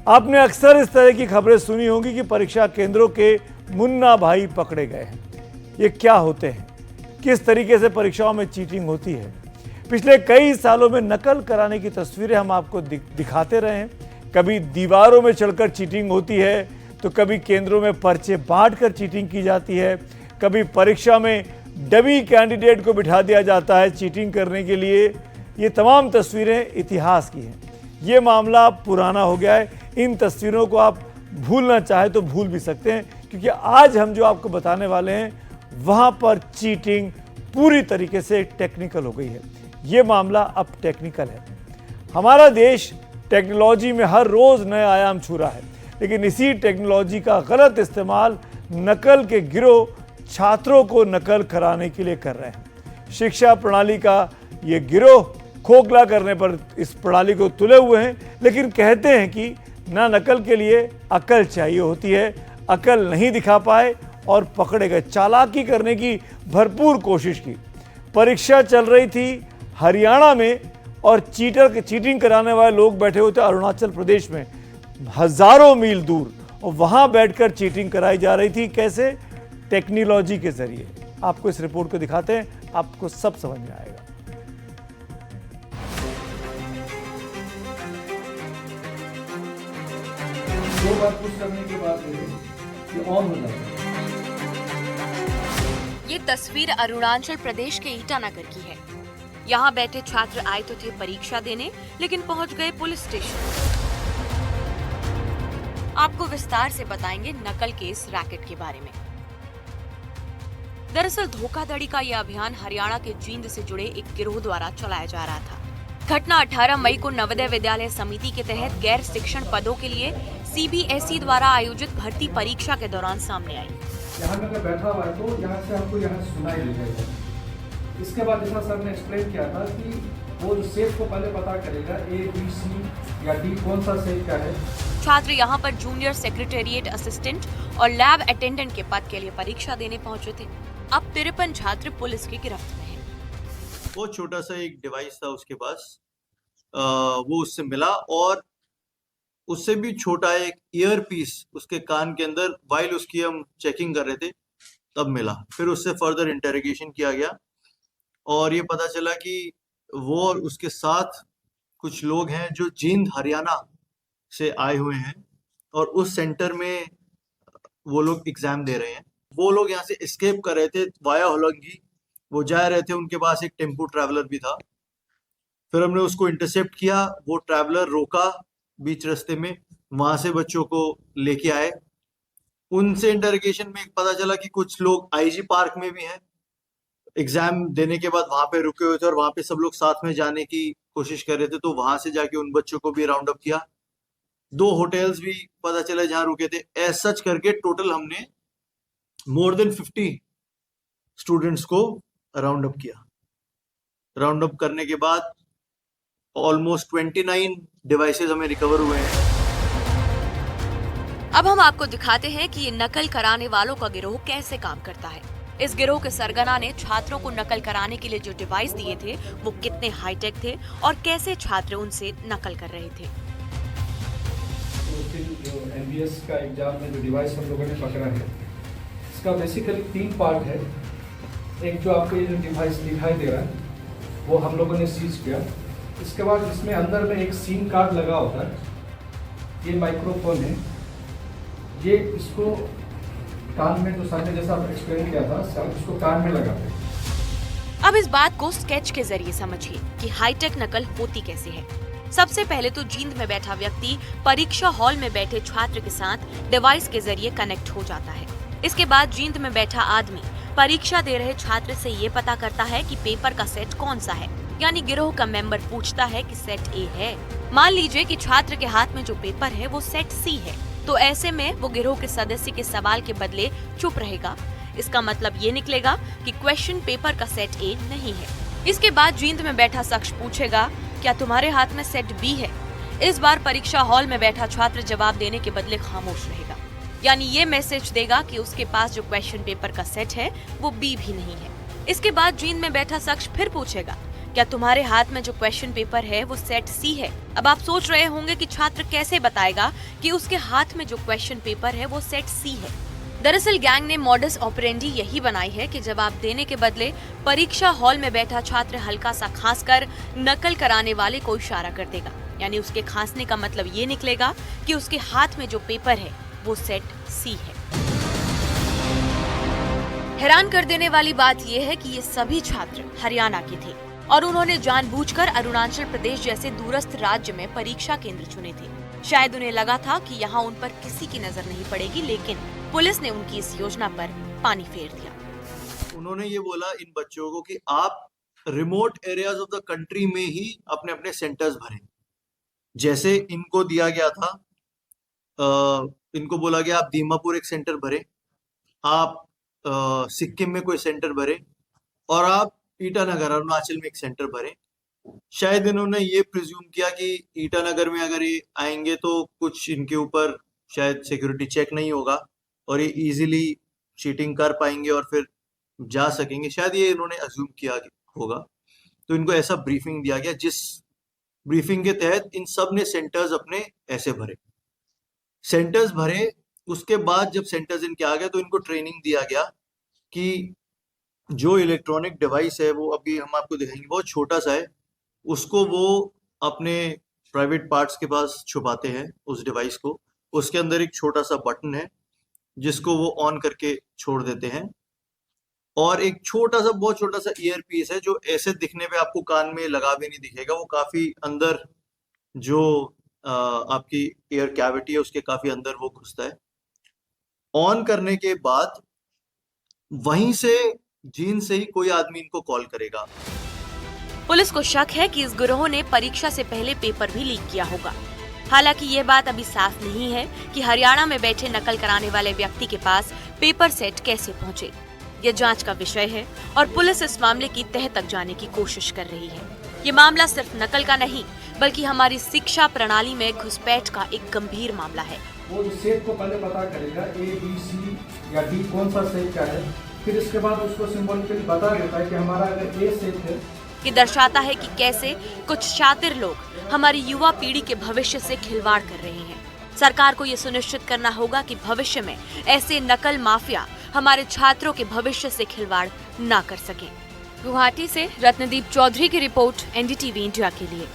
आपने अक्सर इस तरह की खबरें सुनी होंगी कि परीक्षा केंद्रों के मुन्ना भाई पकड़े गए हैं। ये क्या होते हैं, किस तरीके से परीक्षाओं में चीटिंग होती है? पिछले कई सालों में नकल कराने की तस्वीरें हम आपको दिखाते रहे हैं। कभी दीवारों में चढ़कर चीटिंग होती है, तो कभी केंद्रों में पर्चे बांटकर चीटिंग की जाती है, कभी परीक्षा में डमी कैंडिडेट को बिठा दिया जाता है चीटिंग करने के लिए। ये तमाम तस्वीरें इतिहास की हैं। ये मामला पुराना हो गया है। इन तस्वीरों को आप भूलना चाहे तो भूल भी सकते हैं, क्योंकि आज हम जो आपको बताने वाले हैं वहां पर चीटिंग पूरी तरीके से टेक्निकल हो गई है। ये मामला अब टेक्निकल है। हमारा देश टेक्नोलॉजी में हर रोज नए आयाम छू रहा है, लेकिन इसी टेक्नोलॉजी का गलत इस्तेमाल नकल के गिरोह छात्रों को नकल कराने के लिए कर रहे हैं। शिक्षा प्रणाली का ये गिरोह खोखला करने पर इस प्रणाली को तुले हुए हैं, लेकिन कहते हैं कि ना नकल के लिए अकल चाहिए होती है, अकल नहीं दिखा पाए और पकड़े गए। चालाकी करने की भरपूर कोशिश की। परीक्षा चल रही थी हरियाणा में और चीटिंग कराने वाले लोग बैठे हुए थे अरुणाचल प्रदेश में, हजारों मील दूर, और वहां बैठकर चीटिंग कराई जा रही थी। कैसे? टेक्नोलॉजी के जरिए। आपको इस रिपोर्ट को दिखाते हैं, आपको सब समझ में आएगा। दो बार पुश करने के बाद ये ऑन हो जाता है। ये तस्वीर अरुणाचल प्रदेश के ईटानगर की है। यहाँ बैठे छात्र आए तो थे परीक्षा देने, लेकिन पहुंच गए पुलिस स्टेशन। आपको विस्तार से बताएंगे नकल के इस रैकेट के बारे में। दरअसल धोखाधड़ी का यह अभियान हरियाणा के जींद से जुड़े एक गिरोह द्वारा चलाया जा रहा था। घटना 18 मई को नवोदय विद्यालय समिति के तहत गैर शिक्षण पदों के लिए CBSE द्वारा आयोजित भर्ती परीक्षा के दौरान सामने आई। यहाँ में अगर बैठा हुआ है तो यहाँ से हमको यहाँ सुनाई देगा। इसके बाद जैसा सर ने एक्सप्लेन किया था कि वो जो सेट को पहले पता करेगा A, B, C या D कौन सा सेट का है। छात्र यहाँ पर जूनियर सेक्रेटेरिएट असिस्टेंट और लैब अटेंडेंट के पद के लिए परीक्षा देने पहुंचे थे। अब 53 छात्र पुलिस की गिरफ्त में हैं। बहुत छोटा सा एक डिवाइस था उसके पास, वो उससे मिला, और उससे भी छोटा एक ईयर पीस उसके कान के अंदर वाइल उसकी हम चेकिंग कर रहे थे तब मिला। फिर उससे फर्दर इंटेरोगेशन किया गया और ये पता चला कि वो और उसके साथ कुछ लोग हैं जो जींद हरियाणा से आए हुए हैं और उस सेंटर में वो लोग एग्जाम दे रहे हैं। वो लोग यहाँ से एस्केप कर रहे थे वाया होलंगी, वो जा रहे थे, उनके पास एक टेम्पो ट्रैवलर भी था। फिर हमने उसको इंटरसेप्ट किया, वो ट्रैवलर रोका बीच रास्ते में, वहां से बच्चों को लेके आए। उनसे इंटरोगेशन में पता चला कि कुछ लोग IG पार्क में भी हैं, एग्जाम देने के बाद वहां पे रुके हुए थे और वहां पे सब लोग साथ में जाने की कोशिश कर रहे थे, तो वहां से जाके उन बच्चों को भी राउंड अप किया। 2 होटल्स भी पता चला जहां रुके थे। एज सच करके टोटल हमने मोर देन 50 स्टूडेंट्स को राउंड अप किया। राउंड अप करने के बाद ऑलमोस्ट 29 डिवाइसेस हमें रिकवर हुए हैं। अब हम आपको दिखाते हैं कि ये नकल कराने वालों का गिरोह कैसे काम करता है। इस गिरोह के सरगना ने छात्रों को नकल कराने के लिए जो डिवाइस दिए थे वो कितने हाईटेक थे और कैसे छात्र उनसे नकल कर रहे थे। जो MBS का एग्जाम में जो डिवाइस हम लोगों ने पकड़ा है, इसका बेसिकली 3 पार्ट है। एक जो आपको ये जो डिवाइस दिखाई दे रहा है वो हम लोगों ने सीज किया। इसके बाद इसमें अंदर में एक सिम कार्ड लगा होता है, ये माइक्रोफोन है, ये इसको कान में, जो सर ने जैसा एक्सप्लेन किया था, सर इसको कान में लगाते हैं। अब इस बात को स्केच के जरिए समझिए कि हाईटेक नकल होती कैसे है। सबसे पहले तो जींद में बैठा व्यक्ति परीक्षा हॉल में बैठे छात्र के साथ डिवाइस के जरिए कनेक्ट हो जाता है। इसके बाद जींद में बैठा आदमी परीक्षा दे रहे छात्र से ये पता करता है कि पेपर का सेट कौन सा है, यानी गिरोह का मेंबर पूछता है कि सेट A है। मान लीजिए कि छात्र के हाथ में जो पेपर है वो सेट C है, तो ऐसे में वो गिरोह के सदस्य के सवाल के बदले चुप रहेगा। इसका मतलब ये निकलेगा कि क्वेश्चन पेपर का सेट A नहीं है। इसके बाद जींद में बैठा शख्स पूछेगा, क्या तुम्हारे हाथ में सेट B है? इस बार परीक्षा हॉल में बैठा छात्र जवाब देने के बदले खामोश रहेगा, यानी ये मैसेज देगा कि उसके पास जो क्वेश्चन पेपर का सेट है वो B भी नहीं है। इसके बाद जींद में बैठा शख्स फिर पूछेगा, क्या तुम्हारे हाथ में जो क्वेश्चन पेपर है वो सेट सी है? अब आप सोच रहे होंगे कि छात्र कैसे बताएगा कि उसके हाथ में जो क्वेश्चन पेपर है वो सेट सी है। दरअसल गैंग ने मॉडस ऑपरेंडी यही बनाई है कि जवाब देने के बदले परीक्षा हॉल में बैठा छात्र हल्का सा खांसकर नकल कराने वाले को इशारा कर देगा, यानी उसके खांसने का मतलब ये निकलेगा कि उसके हाथ में जो पेपर है वो सेट सी है। हैरान कर देने वाली बात यह है कि ये सभी छात्र हरियाणा के थे और उन्होंने जानबूझकर अरुणाचल प्रदेश जैसे दूरस्थ राज्य में परीक्षा केंद्र चुने थे। शायद उन्हें लगा था कि यहाँ उन पर किसी की नजर नहीं पड़ेगी, लेकिन पुलिस ने उनकी इस योजना पर पानी फेर दिया। उन्होंने ये बोला इन बच्चों को कि आप remote areas of the country में ही अपने अपने सेंटर्स भरें। जैसे इनको दिया गया था, इनको बोला गया आप दीमापुर एक सेंटर भरें, आप सिक्किम में कोई सेंटर भरें और आप ईटानगर अरुणाचल में एक सेंटर भरें। शायद इन्होंने ये प्रिज्यूम किया कि ईटानगर में अगर ये आएंगे तो कुछ इनके ऊपर शायद सिक्योरिटी चेक नहीं होगा और ये इजीली चीटिंग कर पाएंगे और फिर जा सकेंगे। शायद ये इन्होंने अज्यूम किया होगा, तो इनको ऐसा ब्रीफिंग दिया गया, जिस ब्रीफिंग के तहत इन सब ने सेंटर्स अपने ऐसे भरे। सेंटर्स भरे, उसके बाद जब सेंटर्स इनके आ गए तो इनको ट्रेनिंग दिया गया कि जो इलेक्ट्रॉनिक डिवाइस है वो अभी हम आपको दिखाएंगे, बहुत छोटा सा है, उसको वो अपने प्राइवेट पार्ट्स के पास छुपाते हैं उस डिवाइस को। उसके अंदर एक छोटा सा बटन है जिसको वो ऑन करके छोड़ देते हैं और एक छोटा सा, बहुत छोटा सा ईयर पीस है जो ऐसे दिखने पे आपको कान में लगा भी नहीं दिखेगा, वो काफी अंदर जो आपकी एयर कैविटी है उसके काफी अंदर वो घुसता है। ऑन करने के बाद वहीं से जीन से ही कोई आदमी इनको कॉल करेगा। पुलिस को शक है कि इस गिरोह ने परीक्षा से पहले पेपर भी लीक किया होगा। हालांकि ये बात अभी साफ नहीं है कि हरियाणा में बैठे नकल कराने वाले व्यक्ति के पास पेपर सेट कैसे पहुंचे। ये जांच का विषय है और पुलिस इस मामले की तह तक जाने की कोशिश कर रही है। ये मामला सिर्फ नकल का नहीं, बल्कि हमारी शिक्षा प्रणाली में घुसपैठ का एक गंभीर मामला है। वो सेट को पहले पता करेगा A, B, C या D कौन सा सेट क्या है, फिर इसके बाद उसको सिंबॉलिकली बता देता है कि हमारा अगर A सेट है। ये दर्शाता है कि कैसे कुछ शातिर लोग हमारी युवा पीढ़ी के भविष्य से खिलवाड़ कर रहे हैं। सरकार को ये सुनिश्चित करना होगा कि भविष्य में ऐसे नकल माफिया हमारे छात्रों के भविष्य से खिलवाड़ ना कर सके। गुवाहाटी से रत्नदीप चौधरी की रिपोर्ट, NDTV इंडिया के लिए।